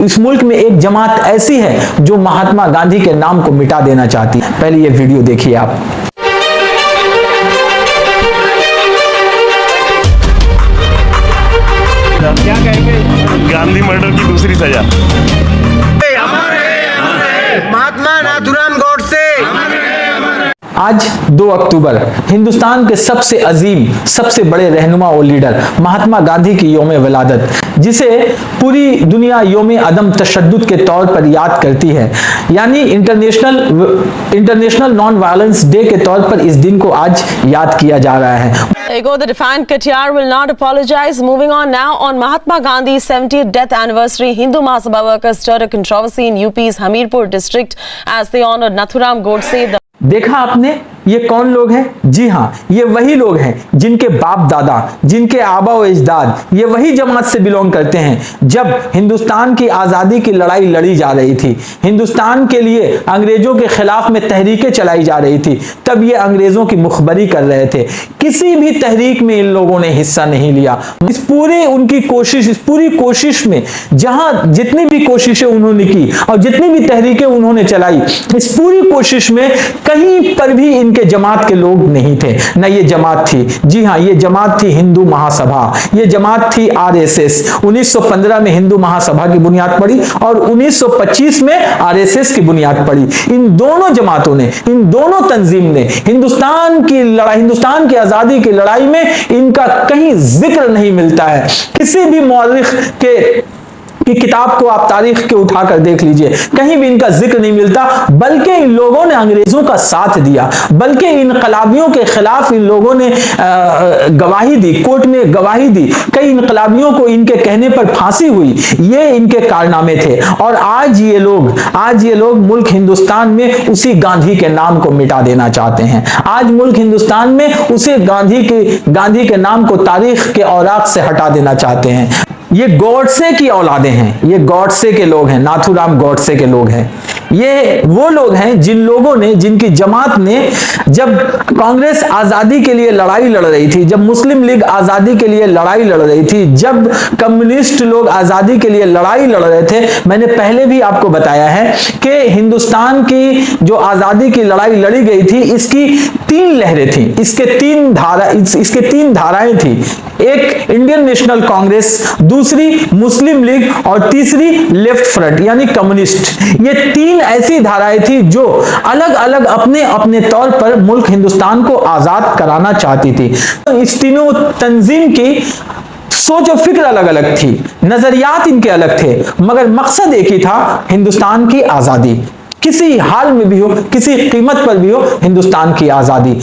इस मुल्क में एक जमात ऐसी है जो महात्मा गांधी के नाम को मिटा देना चाहती है। पहले ये वीडियो देखिए आप। क्या कहेंगे गांधी मर्डर की दूसरी सजा? महात्मा नाथूराम गॉडसे। आज 2 अक्टूबर हिंदुस्तान के सबसे अजीम, सबसे बड़े रहनुमा और लीडर महात्मा गांधी की यौम विलादत, जिसे पूरी दुनिया यौम अदम तशद्दुद के तौर पर याद करती है, यानी इंटरनेशनल नॉन वायलेंस डे के तौर पर इस दिन को आज याद किया जा रहा है। There you go. The defiant Katiyar will not apologize. Moving on now, on Mahatma Gandhi's 70th death anniversary, Hindu Mahasabha workers stirred a controversy in UP's Hamirpur district as they honored Nathuram Godse. देखा आपने, ये कौन लोग हैं? जी हाँ, ये वही लोग हैं जिनके बाप दादा, जिनके आबा व अजदाद ये वही जमात से बिलोंग करते हैं। जब हिंदुस्तान की आज़ादी की लड़ाई लड़ी जा रही थी, हिंदुस्तान के लिए अंग्रेजों के खिलाफ में तहरीकें चलाई जा रही थी, तब ये अंग्रेजों की मुखबरी कर रहे थे। किसी भी तहरीक में इन लोगों ने हिस्सा नहीं लिया। इस पूरी कोशिश में जहां जितनी भी कोशिशें उन्होंने की और जितनी भी तहरीकें उन्होंने चलाई, इस पूरी कोशिश में कहीं पर भी इनके जमात के लोग नहीं थे। न ये जमात थी, जी हाँ, ये जमात थी हिंदू महासभा, ये जमात थी आरएसएस। 1915 में हिंदू महासभा की बुनियाद पड़ी और 1925 में आरएसएस की बुनियाद पड़ी। इन दोनों जमातों ने, इन दोनों तंजीम ने हिंदुस्तान की आजादी की लड़ाई में इनका कहीं जिक्र नहीं मिलता है। किसी भी मौलिक की किताब को आप तारीख के उठाकर देख लीजिए, कहीं भी इनका जिक्र नहीं मिलता। बल्कि इन लोगों ने अंग्रेजों का साथ दिया, बल्कि इनकलाबियों के खिलाफ इन लोगों ने गवाही दी, कोर्ट में गवाही दी। कई इनकलाबियों को इनके कहने पर फांसी हुई। ये इनके कारनामे थे। और आज ये लोग मुल्क हिंदुस्तान में उसी गांधी के नाम को मिटा देना चाहते हैं। आज मुल्क हिंदुस्तान में उसे गांधी के नाम को तारीख के औराक से हटा देना चाहते हैं। ये गॉडसे की औलादें हैं, ये गॉडसे के लोग हैं, नाथूराम गॉडसे के लोग हैं। ये वो लोग हैं जिनकी जमात ने, जब कांग्रेस आजादी के लिए लड़ाई लड़ रही थी, जब मुस्लिम लीग आजादी के लिए लड़ाई लड़ रही थी, जब कम्युनिस्ट लोग आजादी के लिए लड़ाई लड़ रहे थे, मैंने पहले भी आपको बताया है कि हिंदुस्तान की जो आजादी की लड़ाई लड़ी गई थी, इसकी 3 लहरें थी, इसके 3 धाराएं थी। एक इंडियन नेशनल कांग्रेस, दूसरी मुस्लिम लीग और तीसरी लेफ्ट फ्रंट यानी कम्युनिस्ट। ये 3 ऐसी धाराएं थी जो अलग अलग अपने तौर पर मुल्क हिंदुस्तान को आजाद कराना चाहती थी। तो इस तीनों तंजीम की सोच और फिक्र अलग अलग थी, नजरियात इनके अलग थे, मगर मकसद एक ही था, हिंदुस्तान की आजादी। किसी हाल में भी हो, किसी कीमत पर भी हो, हिंदुस्तान की आजादी।